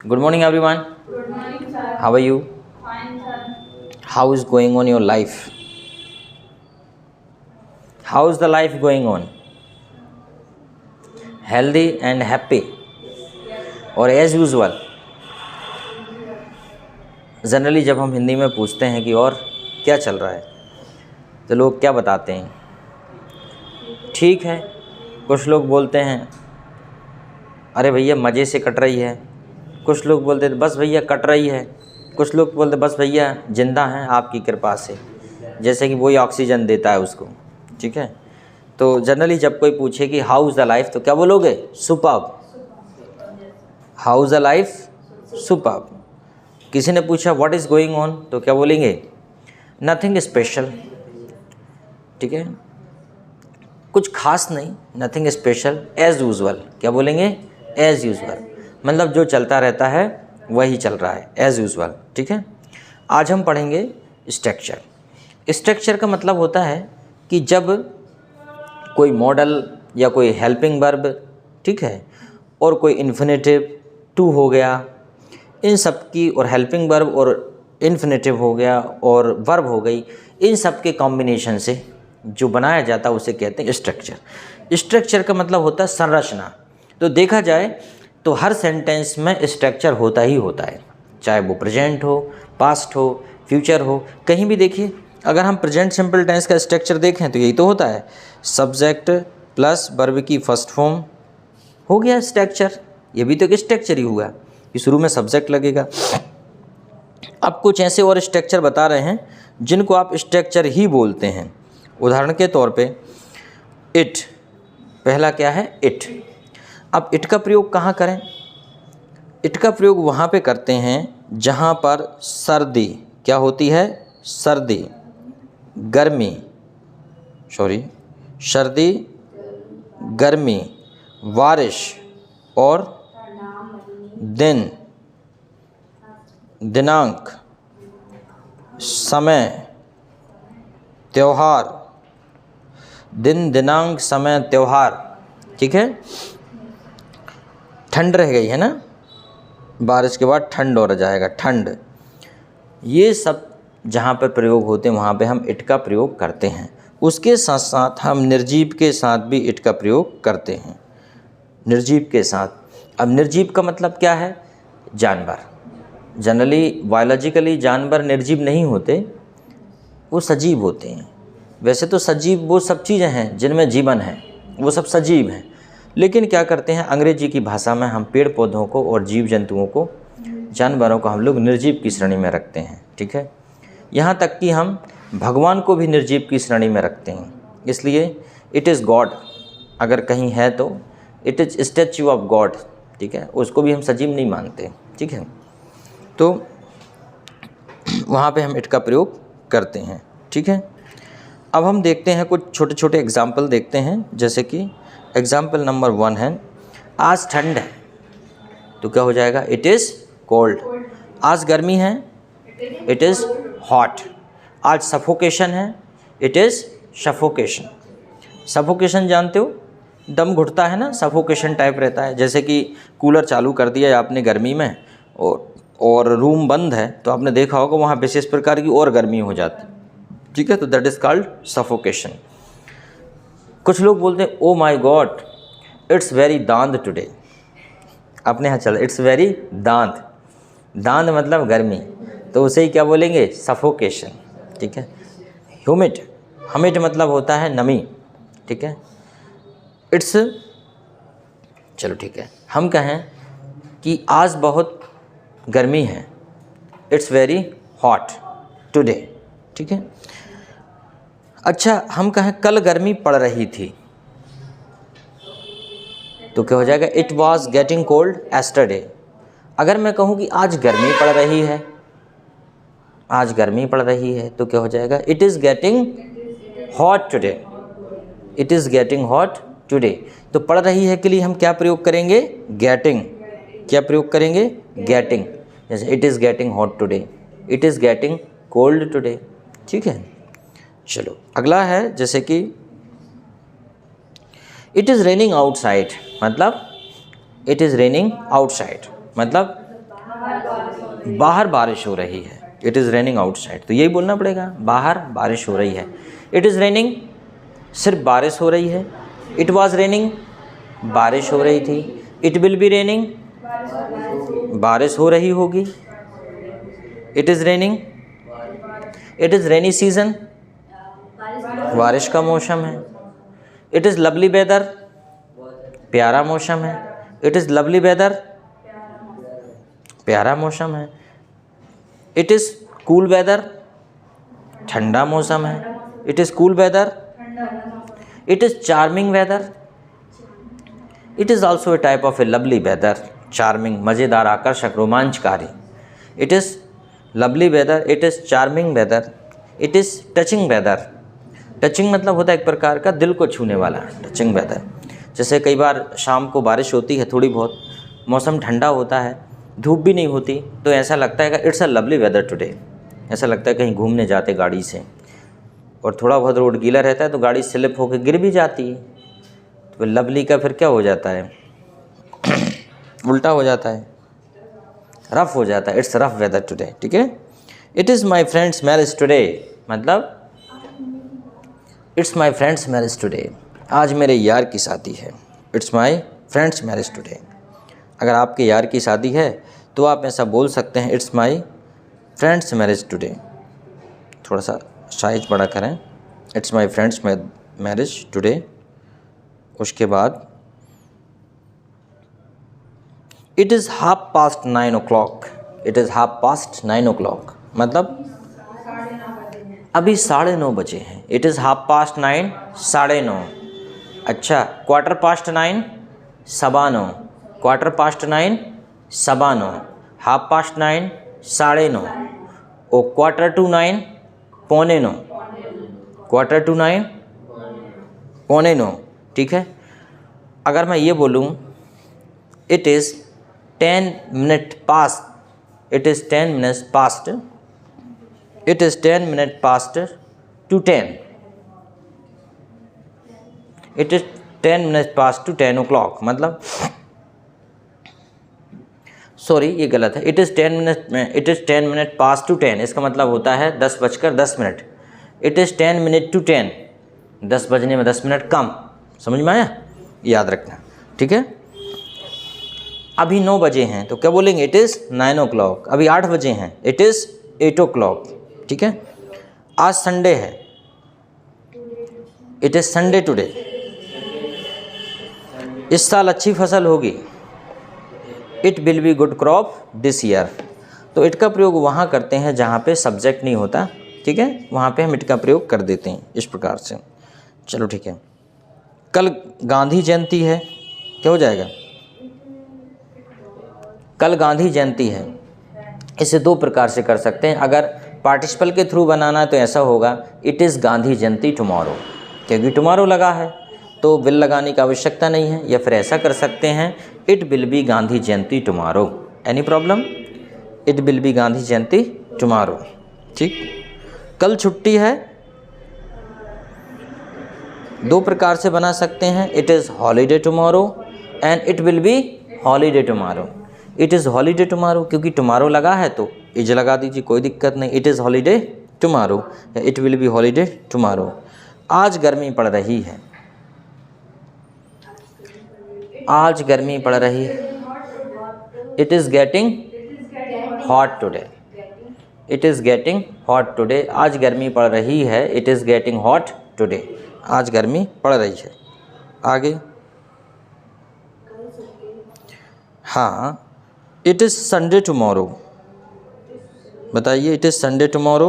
Good morning, everyone. Good morning, sir. How are you? Fine, sir. How is going on your life? How is the life going on? Healthy and happy, Yes, sir. or as usual? Generally जब हम हिंदी में पूछते हैं कि और क्या चल रहा है, तो लोग क्या बताते हैं? ठीक है। कुछ लोग बोलते हैं अरे भैया मज़े से कट रही है। कुछ लोग बोलते हैं बस भैया कट रही है। कुछ लोग बोलते बस भैया जिंदा हैं आपकी कृपा से, जैसे कि वही ऑक्सीजन देता है उसको। ठीक है। तो जनरली जब कोई पूछे कि हाउ इज़ द लाइफ, तो क्या बोलोगे? Superb. How is the life? Superb. किसी ने पूछा व्हाट इज़ गोइंग ऑन, तो क्या बोलेंगे? Nothing special. ठीक है, कुछ खास नहीं, नथिंग स्पेशल, एज़ यूजुअल। क्या बोलेंगे? एज़ यूजुअल, मतलब जो चलता रहता है वही चल रहा है, एज़ यूजुअल। ठीक है। आज हम पढ़ेंगे स्ट्रक्चर। स्ट्रक्चर का मतलब होता है कि जब कोई मॉडल या कोई हेल्पिंग वर्ब, ठीक है, और कोई इन्फिनेटिव टू हो गया, इन सब की, और हेल्पिंग वर्ब और इन्फिनेटिव हो गया और वर्ब हो गई, इन सब के कॉम्बिनेशन से जो बनाया जाता है उसे कहते हैं स्ट्रक्चर। स्ट्रक्चर का मतलब होता है संरचना। तो देखा जाए तो हर सेंटेंस में स्ट्रक्चर होता ही होता है, चाहे वो प्रेजेंट हो, पास्ट हो, फ्यूचर हो। कहीं भी देखिए, अगर हम प्रेजेंट सिंपल टेंस का स्ट्रक्चर देखें तो यही तो होता है, सब्जेक्ट प्लस वर्ब की फर्स्ट फॉर्म, हो गया स्ट्रक्चर। ये भी तो एक स्ट्रक्चर ही हुआ कि शुरू में सब्जेक्ट लगेगा। अब कुछ ऐसे और स्ट्रक्चर बता रहे हैं जिनको आप स्ट्रक्चर ही बोलते हैं। उदाहरण के तौर पे इट, पहला क्या है? इट। अब इट का प्रयोग कहाँ करें? इट का प्रयोग वहाँ पे करते हैं जहाँ पर सर्दी क्या होती है? सर्दी, गर्मी, सर्दी, गर्मी, बारिश और दिन, दिनांक, समय, त्यौहार। दिन, दिनांक, समय, त्यौहार। ठीक है। ठंड रह गई है ना, बारिश के बाद ठंड हो जाएगा, ठंड। ये सब जहाँ पर प्रयोग होते हैं वहाँ पे हम इट का प्रयोग करते हैं। उसके साथ साथ हम निर्जीव के साथ भी इट का प्रयोग करते हैं, निर्जीव के साथ। अब निर्जीव का मतलब क्या है? जानवर। जनरली बायोलॉजिकली जानवर निर्जीव नहीं होते, वो सजीव होते हैं। वैसे तो सजीव वो सब चीज़ें हैं जिनमें जीवन है, वो सब सजीव हैं। लेकिन क्या करते हैं, अंग्रेजी की भाषा में हम पेड़ पौधों को और जीव जंतुओं को, जानवरों को हम लोग निर्जीव की श्रेणी में रखते हैं। ठीक है। यहाँ तक कि हम भगवान को भी निर्जीव की श्रेणी में रखते हैं। इसलिए इट इज़ गॉड अगर कहीं है तो it is statue of God. ठीक है, उसको भी हम सजीव नहीं मानते। ठीक है। तो वहाँ पे हम इट का प्रयोग करते हैं। ठीक है। अब हम देखते हैं कुछ छोटे छोटे एग्जाम्पल देखते हैं। जैसे कि एग्जाम्पल नंबर 1 है, आज ठंड है, तो क्या हो जाएगा? It is cold. आज गर्मी है, इट इज़ हॉट। आज सफोकेशन है, इट इज़ सफोकेशन। सफोकेशन जानते हो? दम घुटता है ना, सफोकेशन टाइप रहता है। जैसे कि कूलर चालू कर दिया आपने गर्मी में और रूम बंद है, तो आपने देखा होगा वहाँ विशेष प्रकार की और गर्मी हो जाती। ठीक है, तो दैट इज़ कॉल्ड सफोकेशन। कुछ लोग बोलते हैं oh my God it's very दांत टुडे। अपने यहाँ चल, इट्स वेरी दांत, दांत मतलब गर्मी, तो उसे ही क्या बोलेंगे? सफोकेशन। ठीक है। ह्यूमिड, ह्यूमिड मतलब होता है नमी। ठीक है। इट्स, चलो ठीक है, हम कहें कि आज बहुत गर्मी है, इट्स वेरी हॉट टुडे। ठीक है। अच्छा, हम कहें कल गर्मी पड़ रही थी, तो क्या हो जाएगा? It was getting cold yesterday. अगर मैं कहूँ कि आज गर्मी पड़ रही है, आज गर्मी पड़ रही है, तो क्या हो जाएगा? It is getting hot today, it is getting hot today. तो पड़ रही है के लिए हम क्या प्रयोग करेंगे? गेटिंग। क्या प्रयोग करेंगे? गेटिंग। जैसे it is getting hot today, it is getting cold today. ठीक है। चलो अगला है, जैसे कि इट इज़ रेनिंग आउटसाइड, मतलब इट इज़ रेनिंग आउटसाइड मतलब बाहर बारिश हो रही है। इट इज़ रेनिंग आउटसाइड, तो यही बोलना पड़ेगा, बाहर बारिश हो रही है। इट इज़ रेनिंग, सिर्फ बारिश हो रही है। इट वॉज रेनिंग, बारिश हो रही थी। इट विल बी रेनिंग, बारिश हो रही होगी। It is raining, it is rainy season, बारिश का मौसम है। इट इज़ लवली वेदर, प्यारा मौसम है। इट इज़ लवली वेदर, प्यारा मौसम है। इट इज़ कूल वेदर, ठंडा मौसम है। It is cool weather. It is charming weather. It is also a type of a lovely weather, charming, मज़ेदार, आकर्षक, रोमांचकारी। It is lovely weather, it is charming weather, it is touching weather. Touching मतलब होता है एक प्रकार का दिल को छूने वाला, टचिंग वेदर। जैसे कई बार शाम को बारिश होती है थोड़ी बहुत, मौसम ठंडा होता है, धूप भी नहीं होती, तो ऐसा लगता है कि it's a lovely weather today. ऐसा लगता है कहीं घूमने जाते गाड़ी से, और थोड़ा बहुत रोड गीला रहता है तो गाड़ी स्लिप होकर गिर भी जाती है, तो लवली का फिर क्या हो जाता है उल्टा हो जाता है, रफ़ हो जाता है। इट्स रफ़ वेदर टुडे, ठीक है। It is my friend's marriage today, मतलब it's my friend's marriage today, आज मेरे यार की शादी है। It's my friend's marriage today. अगर आपके यार की शादी है तो आप ऐसा बोल सकते हैं, it's my friend's marriage today. थोड़ा सा साइज बड़ा करें, it's my friend's marriage today. उसके बाद इट इज़ 9:30, इट इज़ 9:30, मतलब अभी 9:30 बजे हैं। It is 9:30, 9:30। अच्छा, 9:15, 9:15, 9:15, 9:15, 9:30, 9:30 और 9:45, 9:45, 9:45, 9:45, ठीक है। अगर मैं ये बोलूँ it is 10 minutes past, it is 10 minutes past, it is 10 minutes past to 10, it is 10 minutes past to 10 o'clock, मतलब सॉरी ये गलत है। It is 10 minutes past to 10, इसका मतलब होता है 10:10। इट इज़ 10 minutes to 10, 10 बजने में 10 मिनट कम। समझ में आया, याद रखना, ठीक है। अभी 9 बजे हैं तो क्या बोलेंगे, इट इज़ 9 o'clock। अभी 8 बजे हैं, इट इज़ 8 o'clock, ठीक है। आज संडे है, इट इज़ संडे टुडे। इस साल अच्छी फसल होगी, it will be good crop this year. तो इट का प्रयोग वहाँ करते हैं जहाँ पे सब्जेक्ट नहीं होता, ठीक है, वहाँ पे हम इट का प्रयोग कर देते हैं इस प्रकार से। चलो ठीक है। कल गांधी जयंती है, क्या हो जाएगा, कल गांधी जयंती है। इसे 2 प्रकार से कर सकते हैं। अगर पार्टिसिपल के थ्रू बनाना है तो ऐसा होगा, it is Gandhi Jayanti tomorrow, क्योंकि टुमारो लगा है तो विल लगाने की आवश्यकता नहीं है। या फिर ऐसा कर सकते हैं, it will be Gandhi Jayanti tomorrow. Any problem, it will be Gandhi Jayanti tomorrow, ठीक। कल छुट्टी है, 2 प्रकार से बना सकते हैं, it is holiday tomorrow and it will be holiday tomorrow. It is holiday tomorrow, क्योंकि टुमारो लगा है तो इज लगा दीजिए, कोई दिक्कत नहीं। इट इज़ हॉलीडे टुमारो या it will be holiday tomorrow. आज गर्मी पड़ रही है, आज गर्मी पड़ रही है। It is getting hot today, it is getting hot today. आज गर्मी पड़ रही है, it is getting hot today. आज गर्मी पड़ रही है। आगे, हाँ, इट इज़ संडे टुमारो। बताइए, it is Sunday tomorrow,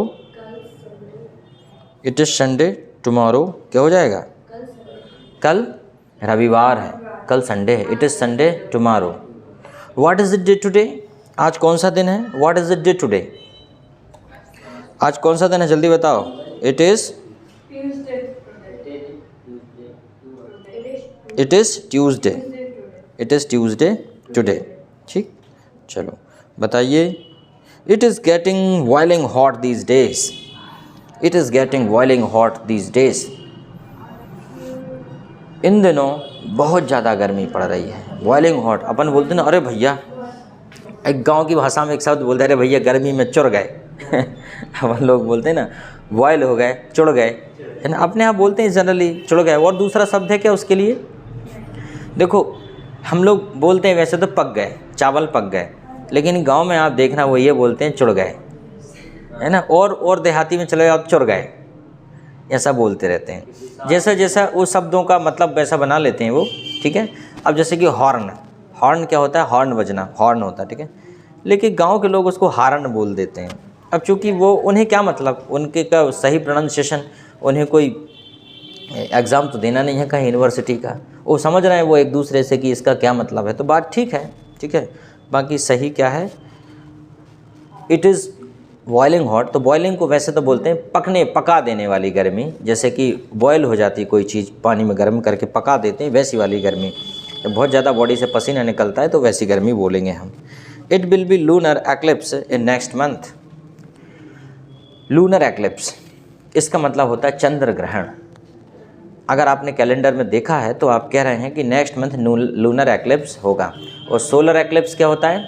it is Sunday tomorrow, क्या हो जाएगा, कल रविवार है, कल संडे है। It is Sunday tomorrow. What is it day today, आज कौन सा दिन है। What is it day today, आज कौन सा दिन है, जल्दी बताओ। It is Tuesday, it is Tuesday today, ठीक। चलो बताइए, it is getting boiling hot these days, it is getting boiling hot these days. इन दिनों बहुत ज़्यादा गर्मी पड़ रही है। बॉइलिंग हॉट, अपन बोलते ना, अरे भैया एक गांव की भाषा में एक शब्द बोलते हैं, अरे भैया गर्मी में चुर गए हम लोग बोलते हैं ना, बॉयल हो गए, चुड़ गए, है ना, अपने आप बोलते हैं जनरली चुड़ गए। और दूसरा शब्द है क्या उसके लिए? देखो हम लोग बोलते हैं वैसे तो पक गए, चावल पक गए, लेकिन गांव में आप देखना वो ये बोलते हैं चुड़ गए, है ना। और देहाती में चले आप चुर गए, ऐसा बोलते रहते हैं। जैसा जैसा उस शब्दों का मतलब वैसा बना लेते हैं वो, ठीक है। अब जैसे कि हॉर्न, हॉर्न क्या होता है? हॉर्न बजना, हॉर्न होता है, ठीक है। लेकिन गांव के लोग उसको हारन बोल देते हैं। अब चूंकि वो उन्हें क्या मतलब, उनके का सही प्रोनाउंसिएशन, उन्हें कोई एग्ज़ाम तो देना नहीं है कहीं यूनिवर्सिटी का, वो समझ रहे हैं वो एक दूसरे से कि इसका क्या मतलब है, तो बात ठीक है, ठीक है। बाकी सही क्या है? It is boiling hot. तो बॉइलिंग को वैसे तो बोलते हैं पकने, पका देने वाली गर्मी, जैसे कि बॉयल हो जाती कोई चीज़ पानी में गर्म करके पका देते हैं, वैसी वाली गर्मी। जब बहुत ज़्यादा बॉडी से पसीना निकलता है तो वैसी गर्मी बोलेंगे हम। It will be lunar eclipse in next month. Lunar eclipse इसका मतलब होता है चंद्र ग्रहण। अगर आपने कैलेंडर में देखा है तो आप कह रहे हैं कि नेक्स्ट मंथ लूनर एक्लिप्स होगा। और सोलर एक्लिप्स क्या होता है?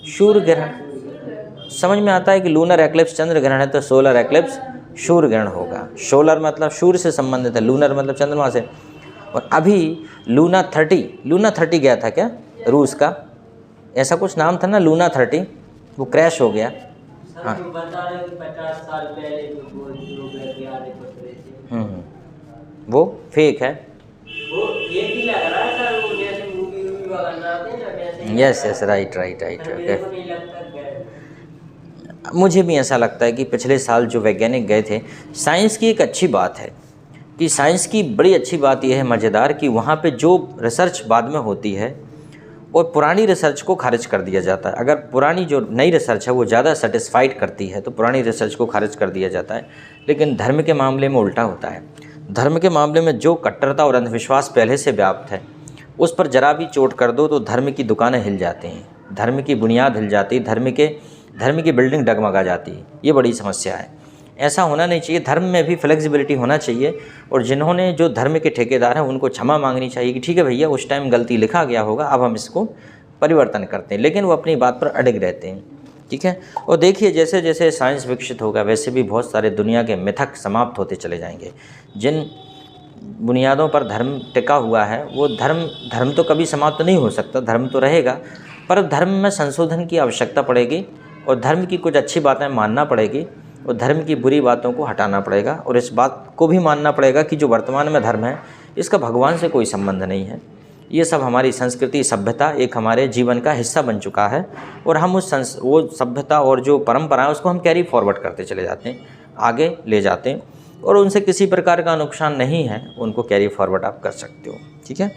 सूर्य ग्रहण। समझ में आता है कि लूनर एक्लिप्स चंद्र ग्रहण है तो सोलर एक्लिप्स सूर्य ग्रहण होगा। सोलर मतलब सूर्य से संबंधित है, लूनर मतलब चंद्रमा से। और अभी लूना 30 गया था क्या रूस का? ऐसा कुछ नाम था ना, लूना 30, वो क्रैश हो गया। हाँ 50 साल पहले वो फेक है। वो ये भी लग रहा है सर, वो जैसे मूवी बनाते हैं ना वैसे। Yes right. मुझे भी ऐसा लगता है कि पिछले साल जो वैज्ञानिक गए थे, साइंस की एक अच्छी बात है कि साइंस की बड़ी अच्छी बात यह है मज़ेदार कि वहाँ पे जो रिसर्च बाद में होती है और पुरानी रिसर्च को खारिज कर दिया जाता है। अगर पुरानी जो नई रिसर्च है वो ज़्यादा सेटिस्फाइड करती है तो पुरानी रिसर्च को खारिज कर दिया जाता है। लेकिन धर्म के मामले में उल्टा होता है। धर्म के मामले में जो कट्टरता और अंधविश्वास पहले से व्याप्त है उस पर जरा भी चोट कर दो तो धर्म की दुकानें हिल जाती हैं, धर्म की बुनियाद हिल जाती है, धर्म की बिल्डिंग डगमगा जाती है। ये बड़ी समस्या है। ऐसा होना नहीं चाहिए। धर्म में भी फ्लेक्सिबिलिटी होना चाहिए और जिन्होंने जो धर्म के ठेकेदार हैं उनको क्षमा मांगनी चाहिए कि ठीक है भैया उस टाइम गलती लिखा गया होगा, अब हम इसको परिवर्तन करते हैं, लेकिन वो अपनी बात पर अड़िग रहते हैं, ठीक है। और देखिए जैसे जैसे साइंस विकसित होगा वैसे भी बहुत सारे दुनिया के मिथक समाप्त होते चले जाएंगे। जिन बुनियादों पर धर्म टिका हुआ है वो धर्म तो कभी समाप्त नहीं हो सकता, धर्म तो रहेगा, पर धर्म में संशोधन की आवश्यकता पड़ेगी और धर्म की कुछ अच्छी बातें मानना पड़ेगी और धर्म की बुरी बातों को हटाना पड़ेगा। और इस बात को भी मानना पड़ेगा कि जो वर्तमान में धर्म है इसका भगवान से कोई संबंध नहीं है। ये सब हमारी संस्कृति सभ्यता एक हमारे जीवन का हिस्सा बन चुका है और हम वो सभ्यता और जो परंपरा है उसको हम कैरी फॉरवर्ड करते चले जाते हैं, आगे ले जाते हैं और उनसे किसी प्रकार का नुकसान नहीं है, उनको कैरी फॉरवर्ड आप कर सकते हो, ठीक है।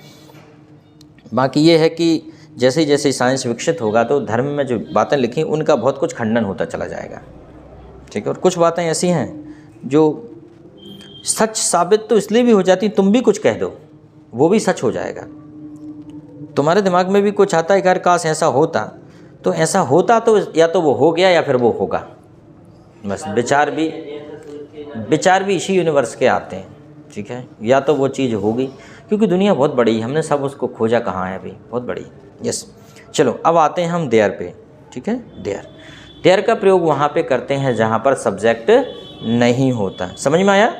बाकी ये है कि जैसे जैसे साइंस विकसित होगा तो धर्म में जो बातें लिखी उनका बहुत कुछ खंडन होता चला जाएगा, ठीक है। और कुछ बातें ऐसी हैं जो सच साबित तो इसलिए भी हो जाती, तुम भी कुछ कह दो वो भी सच हो जाएगा। तुम्हारे दिमाग में भी कुछ आता है कि यार काश ऐसा होता, तो ऐसा होता तो या तो वो हो गया या फिर वो होगा। बस विचार भी इसी यूनिवर्स के आते हैं, ठीक है। या तो वो चीज़ होगी, क्योंकि दुनिया बहुत बड़ी है, हमने सब उसको खोजा कहाँ है अभी, बहुत बड़ी। यस चलो अब आते हैं हम देयर पे, ठीक है। देयर का प्रयोग वहाँ पे करते हैं जहाँ पर सब्जेक्ट नहीं होता। समझ में आया?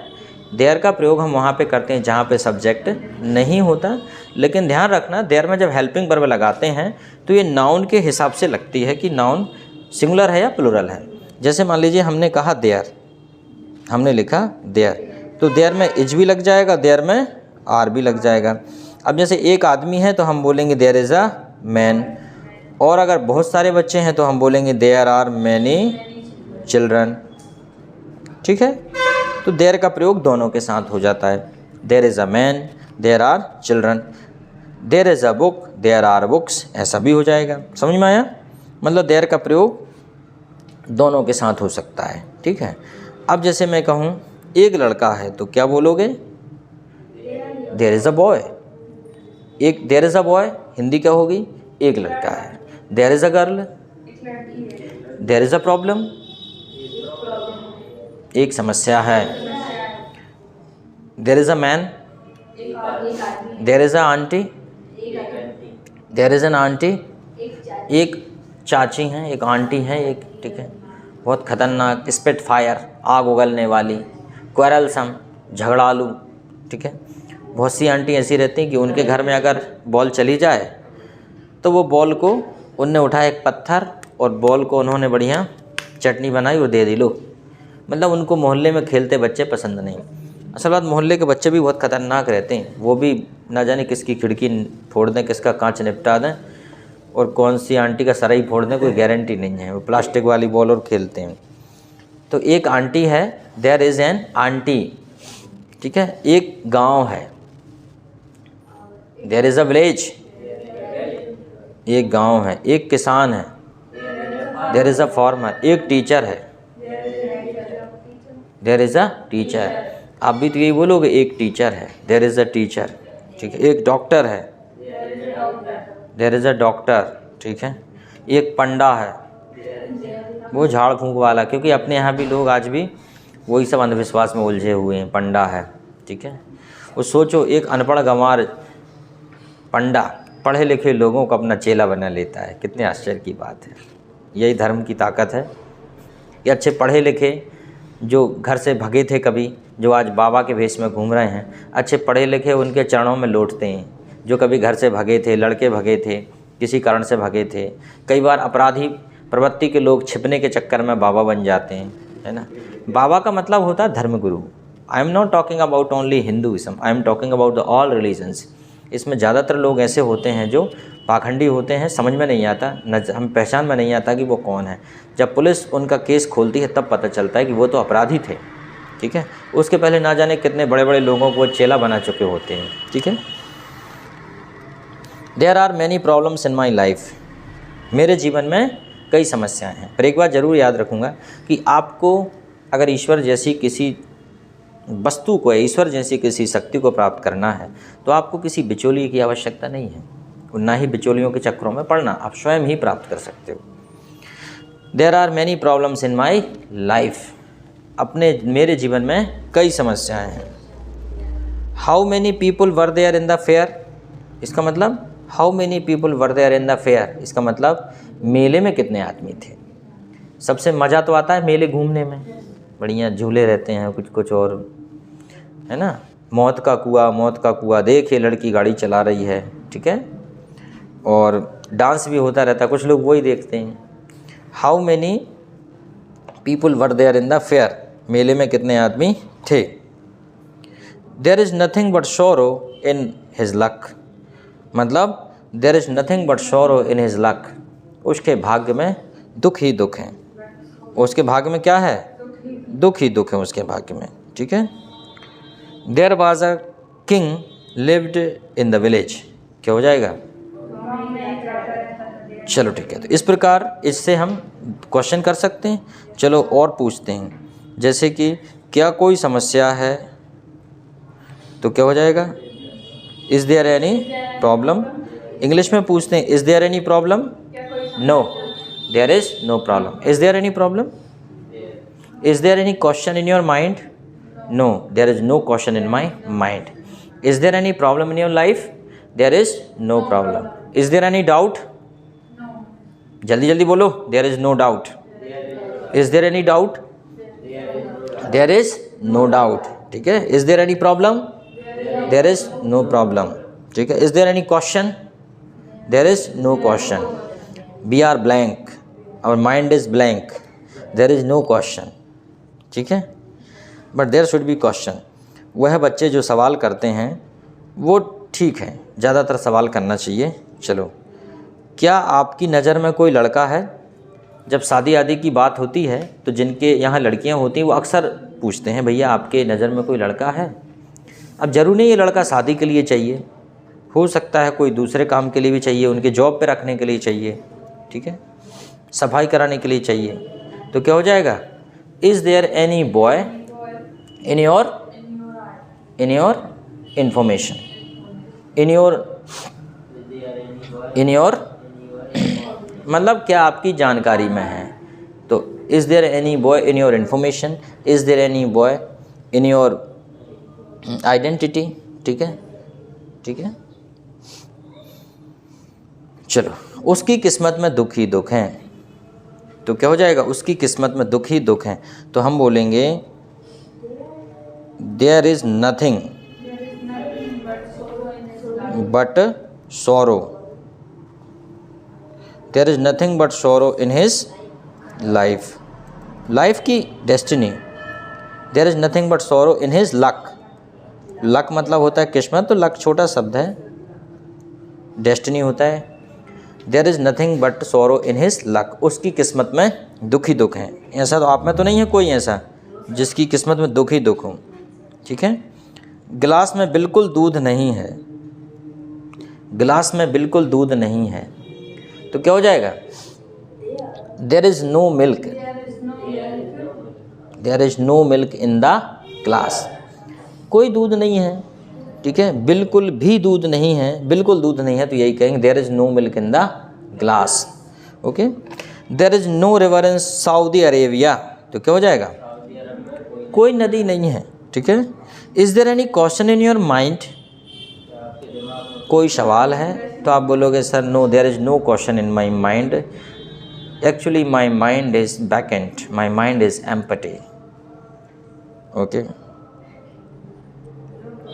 देयर का प्रयोग हम वहाँ पे करते हैं जहाँ पे सब्जेक्ट नहीं होता। लेकिन ध्यान रखना देयर में जब हेल्पिंग वर्ब लगाते हैं तो ये नाउन के हिसाब से लगती है कि नाउन सिंगुलर है या प्लूरल है। जैसे मान लीजिए हमने कहा देयर, हमने लिखा देयर, तो देयर में इज भी लग जाएगा, देयर में आर भी लग जाएगा। अब जैसे एक आदमी है तो हम बोलेंगे देयर इज़ अ मैन, और अगर बहुत सारे बच्चे हैं तो हम बोलेंगे देयर आर मैनी चिल्ड्रन, ठीक है। तो देयर का प्रयोग दोनों के साथ हो जाता है। There is a man, there are children, there is a book, there are books, ऐसा भी हो जाएगा। समझ में आया? मतलब देयर का प्रयोग दोनों के साथ हो सकता है, ठीक है। अब जैसे मैं कहूँ एक लड़का है तो क्या बोलोगे? There is a boy. एक there is a boy Hindi क्या होगी? एक लड़का है। There is a girl, there is a problem, एक समस्या है। There is a man, there is a aunty, there is an aunty, एक चाची हैं, एक आंटी हैं, एक, ठीक है, बहुत खतरनाक, स्पिट फायर, आग उगलने वाली, क्वेरलसम, झगड़ालू, ठीक है। बहुत सी आंटी ऐसी रहती हैं कि उनके घर में अगर बॉल चली जाए तो वो बॉल को उनने उठाया एक पत्थर और बॉल को उन्होंने बढ़िया चटनी बनाई और दे दी, लो। मतलब उनको मोहल्ले में खेलते बच्चे पसंद नहीं। असल बात मोहल्ले के बच्चे भी बहुत ख़तरनाक रहते हैं, वो भी ना जाने किसकी खिड़की फोड़ दें, किसका कांच निपटा दें और कौन सी आंटी का सराई फोड़ दें, कोई गारंटी नहीं है। वो प्लास्टिक वाली बॉल और खेलते हैं। तो एक आंटी है, देयर इज़ एन आंटी, ठीक है। एक गांव है, देयर इज़ अ विलेज, एक गांव है। एक किसान है, देयर इज़ अ फार्मर। एक टीचर है, देयर इज़ अ टीचर। आप भी तो यही बोलोगे, एक टीचर है, देयर इज़ अ टीचर, ठीक है। एक डॉक्टर है, देयर इज़ अ डॉक्टर, ठीक है। एक पंडा है, वो झाड़ फूंक वाला, क्योंकि अपने यहाँ भी लोग आज भी वही सब अंधविश्वास में उलझे हुए हैं। पंडा है, ठीक है। वो सोचो, एक अनपढ़ गंवार पंडा पढ़े लिखे लोगों को अपना चेला बना लेता है, कितने आश्चर्य की बात है। यही धर्म की ताकत है कि अच्छे पढ़े लिखे जो घर से भगे थे कभी, जो आज बाबा के भेष में घूम रहे हैं, अच्छे पढ़े लिखे उनके चरणों में लौटते हैं। जो कभी घर से भगे थे, लड़के भगे थे, किसी कारण से भगे थे, कई बार अपराधी प्रवृत्ति के लोग छिपने के चक्कर में बाबा बन जाते हैं, है ना। बाबा का मतलब होता है धर्मगुरु। I am not talking about only Hinduism, I am talking about the all religions. इसमें ज़्यादातर लोग ऐसे होते हैं जो पाखंडी होते हैं, समझ में नहीं आता, हम पहचान में नहीं आता कि वो कौन है। जब पुलिस उनका केस खोलती है तब पता चलता है कि वो तो अपराधी थे, ठीक है। उसके पहले ना जाने कितने बड़े बड़े लोगों को चेला बना चुके होते हैं, ठीक है। There are many problems in my life, मेरे जीवन में कई समस्याएं हैं। पर एक बात ज़रूर याद रखूँगा कि आपको अगर ईश्वर जैसी किसी वस्तु को, ईश्वर जैसी किसी शक्ति को प्राप्त करना है तो आपको किसी बिचौलिए की आवश्यकता नहीं है, और ना ही बिचौलियों के चक्करों में पड़ना, आप स्वयं ही प्राप्त कर सकते हो। There are many problems in my life, मेरे जीवन में कई समस्याएं हैं। How many people were there in the fair, इसका मतलब how many people were there in the fair, इसका मतलब मेले में कितने आदमी थे। सबसे मज़ा तो आता है मेले घूमने में, बढ़िया झूले रहते हैं, कुछ कुछ और, है ना। मौत का कुआं, देख ये लड़की गाड़ी चला रही है, ठीक है। और डांस भी होता रहता है, कुछ लोग वही देखते हैं। How many people were there in the fair, मेले में कितने आदमी थे। देयर इज़ नथिंग बट सोरो इन हिज लक, मतलब देयर इज़ नथिंग बट सोरो इन हिज लक, उसके भाग्य में दुख ही दुख है। उसके भाग्य में क्या है, दुख ही दुख है उसके भाग्य में, ठीक है। There was a king lived in the village, क्या हो जाएगा, चलो ठीक है। तो इस प्रकार इससे हम क्वेश्चन कर सकते हैं। चलो और पूछते हैं, जैसे कि क्या कोई समस्या है, तो क्या हो जाएगा, is there any problem. English में पूछते हैं, is there any problem, no, there is no problem. Is there any problem, is there any question in your mind, no, there is no question in my mind. Is there any problem in your life, there is no problem. Is there any doubt, जल्दी जल्दी बोलो, there is no doubt. Is there any doubt, there is no doubt, ठीक है। Is there any problem, there is no problem, ठीक है। Is there any question, there is no question. We are blank, our mind is blank, there is no question, ठीक है। But there should be question. वह बच्चे जो सवाल करते हैं वो ठीक है, ज़्यादातर सवाल करना चाहिए। चलो, क्या आपकी नज़र में कोई लड़का है। जब शादी आदि की बात होती है तो जिनके यहाँ लड़कियाँ होती हैं वो अक्सर पूछते हैं, भैया आपके नज़र में कोई लड़का है। अब ज़रूरी नहीं ये लड़का शादी के लिए चाहिए, हो सकता है कोई दूसरे काम के लिए भी चाहिए, उनके जॉब पे रखने के लिए चाहिए, ठीक है, सफाई कराने के लिए चाहिए। तो क्या हो जाएगा, is there any boy in your information, in your मतलब क्या आपकी जानकारी में है। तो is there any boy in your information, is there any boy in your identity, ठीक है, ठीक है। चलो उसकी किस्मत में दुख ही दुख हैं। तो क्या हो जाएगा, उसकी किस्मत में दुख ही दुख हैं। तो हम बोलेंगे there is nothing but sorrow, there is nothing but sorrow in his life, life की destiny. There is nothing but sorrow in his luck, luck मतलब होता है किस्मत, तो लक छोटा शब्द है, डेस्टिनी होता है। There is nothing but sorrow in his luck, उसकी किस्मत में दुख ही दुख हैं। ऐसा तो आप में तो नहीं है कोई ऐसा जिसकी किस्मत में दुख ही दुख हो, ठीक है। गिलास में बिल्कुल दूध नहीं है, गिलास में बिल्कुल दूध नहीं है, तो क्या हो जाएगा, there is no milk, there is no milk in the glass, कोई दूध नहीं है, ठीक है, बिल्कुल भी दूध नहीं है, बिल्कुल दूध नहीं है, तो यही कहेंगे there is no milk in the glass. Okay, there is no river in Saudi Arabia, तो क्या हो जाएगा, कोई नदी नहीं है, ठीक है। Is there any question in your mind, कोई सवाल है, तो आप बोलोगे sir no, there is no question in my mind, actually my mind is vacant, my mind is empty. Okay,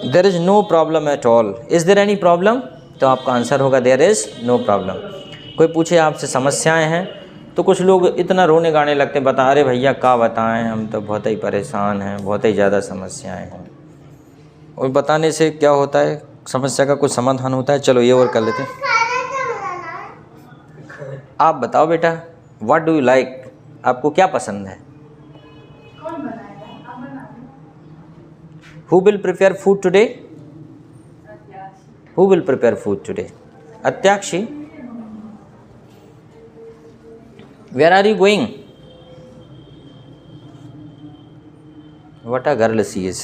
there is no problem at all, is there any problem, तो आपका answer होगा there is no problem. कोई पूछे आपसे समस्याएं हैं, तो कुछ लोग इतना रोने गाने लगते हैं, बता अरे भैया क्या बताएं, हम तो बहुत ही परेशान हैं, बहुत ही ज़्यादा समस्याएं हैं। और बताने से क्या होता है, समस्या का कुछ समाधान होता है। चलो ये और कर लेते हैं। आप बताओ बेटा, व्हाट डू यू लाइक, आपको क्या पसंद है। Who will prepare food today? Who will prepare food today? Atyakshi. Where are you going? What a girl she is.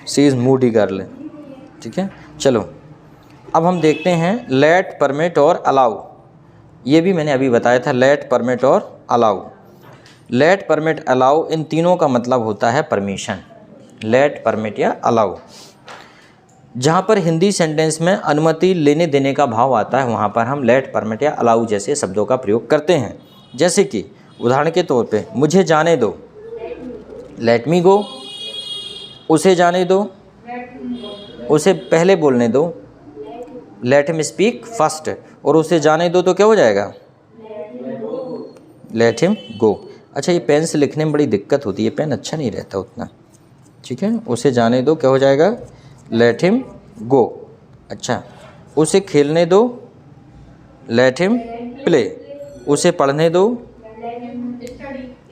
She is moody girl. ठीक है, चलो अब हम देखते हैं लेट, परमिट और अलाउ। ये भी मैंने अभी बताया था, लेट, परमिट और अलाउ। लेट, परमिट, अलाउ, इन तीनों का मतलब होता है परमिशन, लेट, परमिट या अलाउ। जहाँ पर हिंदी सेंटेंस में अनुमति लेने देने का भाव आता है, वहाँ पर हम लेट, परमिट या अलाउ जैसे शब्दों का प्रयोग करते हैं। जैसे कि उदाहरण के तौर पे, मुझे जाने दो, लेट मी गो, उसे जाने दो, उसे पहले बोलने दो, लेट हिम स्पीक फर्स्ट, और उसे जाने दो तो क्या हो जाएगा, लेट हिम गो। अच्छा, ये पेन से लिखने में बड़ी दिक्कत होती है, पेन अच्छा नहीं रहता उतना, ठीक है। उसे जाने दो क्या हो जाएगा, लेट हिम गो। अच्छा, उसे खेलने दो, लेट हिम प्ले, उसे पढ़ने दो,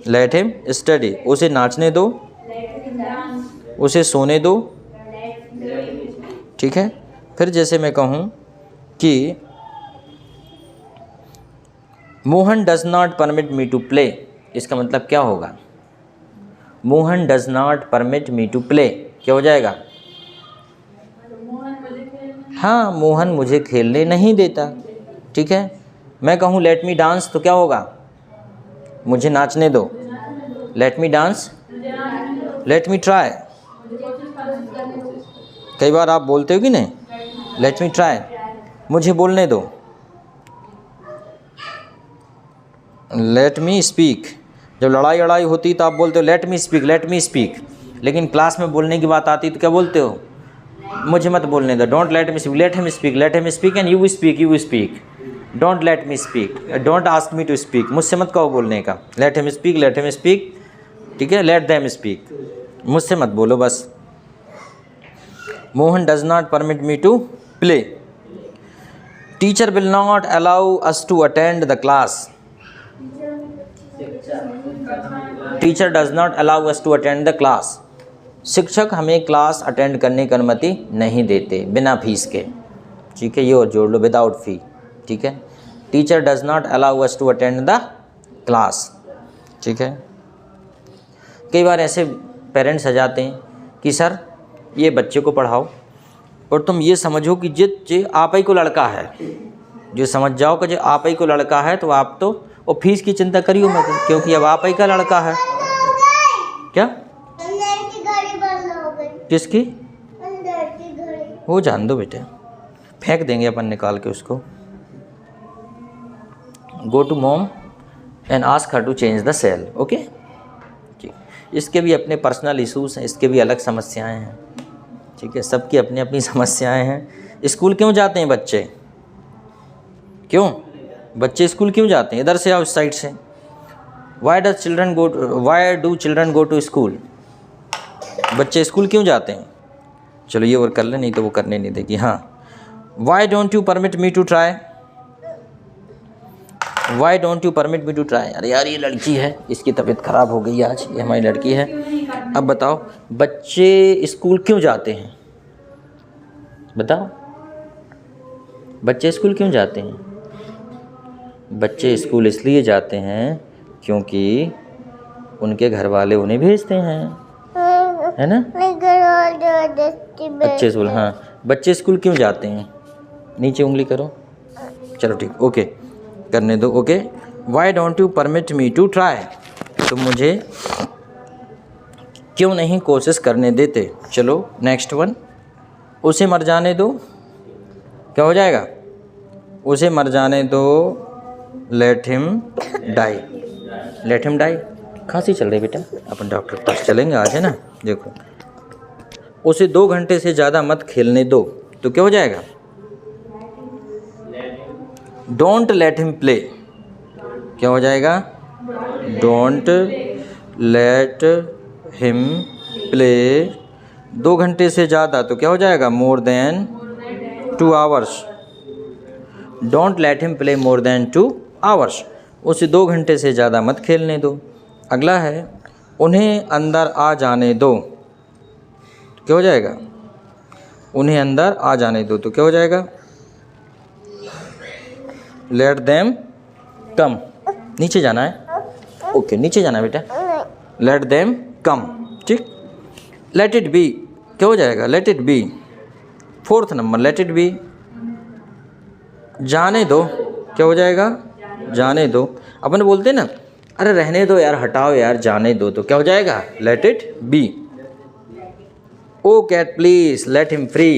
लेट हिम स्टडी, उसे नाचने दो, उसे सोने दो, ठीक है। फिर जैसे मैं कहूँ कि Mohan does not permit me to play, इसका मतलब क्या होगा, Mohan does not permit me to play, क्या हो जाएगा, हाँ, मोहन मुझे खेलने नहीं देता, ठीक है। मैं कहूँ लेट मी डांस, तो क्या होगा, मुझे नाचने दो, let me dance, let me try. कई बार आप बोलते हो कि नहीं, लेट मी ट्राई, मुझे बोलने दो, लेट मी स्पीक। जब लड़ाई लड़ाई होती तो आप बोलते हो late me speak, late me speak, लेकिन क्लास में बोलने की बात आती तो क्या बोलते हो, मुझे मत बोलने दो, don't let me speak, let him speak, let him speak and you speak, you speak, don't let me speak, don't ask me to speak, मुझसे मत कहो बोलने का, let him speak, let him speak, ठीक है, लेट देम स्पीक, मुझसे मत बोलो बस। Mohan does not permit me to play, teacher will not allow us to attend the class, teacher does not allow us to attend the class, शिक्षक हमें class attend करने की अनुमति नहीं देते बिना फीस के, ठीक है, ये और जोड़ लो, विदाउट फी, ठीक है। Teacher does not allow us to attend the class, ठीक है। कई बार ऐसे पेरेंट्स आ जाते हैं कि सर ये बच्चे को पढ़ाओ और तुम ये समझो कि जे आप ही को लड़का है, जो समझ जाओ कि जो आप ही को लड़का है, तो आप तो और फीस की चिंता करियो मत, क्योंकि अब आप ही का लड़का है। क्या, किसकी, वो जान दो बेटे, फेंक देंगे अपन निकाल के उसको, go to mom and ask her to change the cell. Okay ठीक, इसके भी अपने पर्सनल इशूज़ हैं, इसके भी अलग समस्याएं हैं। ठीक है, सबकी अपनी अपनी समस्याएं हैं। स्कूल क्यों जाते हैं बच्चे? क्यों बच्चे स्कूल क्यों जाते हैं? इधर से आओ, इस साइड से। Why do children go to school? बच्चे स्कूल क्यों जाते हैं? चलो ये और कर ले, नहीं तो वो करने नहीं देगी। हाँ, why don't you permit me to try? Why don't you permit me to try? अरे यार ये लड़की है, इसकी तबीयत ख़राब हो गई आज, ये हमारी लड़की है। अब बताओ बच्चे स्कूल क्यों जाते हैं? बताओ बच्चे स्कूल क्यों जाते हैं? बच्चे स्कूल इसलिए जाते हैं क्योंकि उनके घर वाले उन्हें भेजते हैं, है ना? अच्छे स्कूल। हाँ, बच्चे स्कूल क्यों जाते हैं? नीचे उंगली करो। चलो ठीक, ओके करने दो। Okay, why don't you permit me to try? तुम मुझे क्यों नहीं कोशिश करने देते? चलो नेक्स्ट वन, उसे मर जाने दो। क्या हो जाएगा? उसे मर जाने दो, let him die. Let him die. खांसी चल रही बेटा, अपन डॉक्टर के पास चलेंगे आज, है ना? देखो, उसे 2 घंटे से ज़्यादा मत खेलने दो, तो क्या हो जाएगा? Don't let him play. क्या हो जाएगा? Don't let him play. 2 घंटे से ज़्यादा, तो क्या हो जाएगा? More than 2 hours. Don't let him play more than 2 hours. उसे 2 घंटे से ज़्यादा मत खेलने दो। अगला है, उन्हें अंदर आ जाने दो। क्या हो जाएगा? उन्हें अंदर आ जाने दो, तो क्या हो जाएगा? Let them come. नीचे जाना है, ओके नीचे जाना है बेटा। Let them come. ठीक, लेट इट बी। क्या हो जाएगा? Let it B. 4th number, late it B. जाने दो। क्या हो जाएगा? जाने दो। अपन बोलते हैं ना, अरे रहने दो यार, हटाओ यार, जाने दो, तो क्या हो जाएगा? Let it be. Oh cat please let him free.